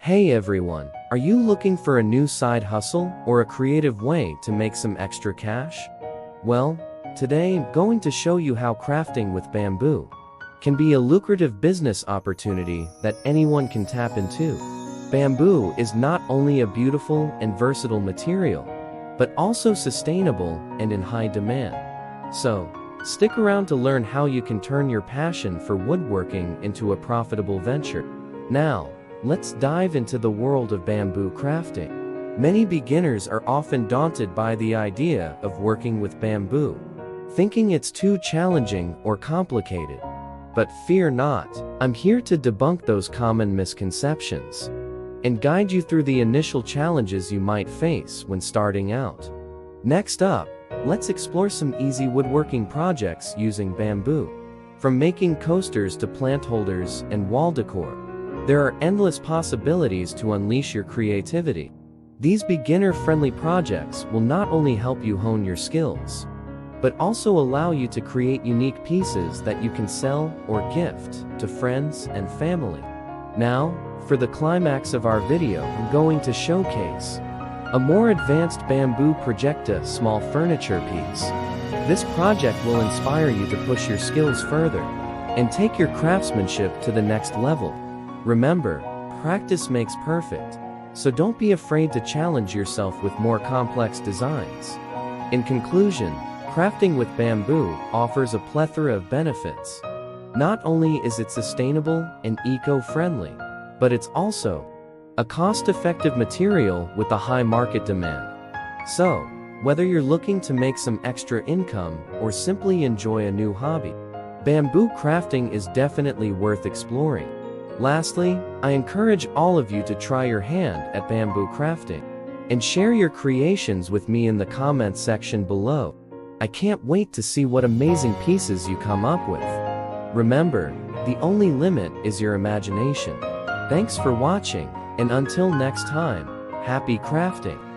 Hey everyone, are you looking for a new side hustle or a creative way to make some extra cash? Well, today I'm going to show you how crafting with bamboo can be a lucrative business opportunity that anyone can tap into. Bamboo is not only a beautiful and versatile material, but also sustainable and in high demand. So, stick around to learn how you can turn your passion for woodworking into a profitable venture. Now, let's dive into the world of bamboo crafting. Many beginners are often daunted by the idea of working with bamboo, thinking it's too challenging or complicated. But fear not, I'm here to debunk those common misconceptions and guide you through the initial challenges you might face when starting out. Next up, let's explore some easy woodworking projects using bamboo. From making coasters to plant holders and wall decor, there are endless possibilities to unleash your creativity. These beginner-friendly projects will not only help you hone your skills, but also allow you to create unique pieces that you can sell or gift to friends and family. Now, for the climax of our video, I'm going to showcase a more advanced bamboo projecta small furniture piece. This project will inspire you to push your skills further and take your craftsmanship to the next level. Remember, practice makes perfect, so don't be afraid to challenge yourself with more complex designs. In conclusion, crafting with bamboo offers a plethora of benefits. Not only is it sustainable and eco-friendly, but it's also a cost-effective material with a high market demand. So, whether you're looking to make some extra income or simply enjoy a new hobby, bamboo crafting is definitely worth exploring. Lastly, I encourage all of you to try your hand at bamboo crafting and share your creations with me in the comments section below. I can't wait to see what amazing pieces you come up with. Remember, the only limit is your imagination. Thanks for watching, and until next time, happy crafting!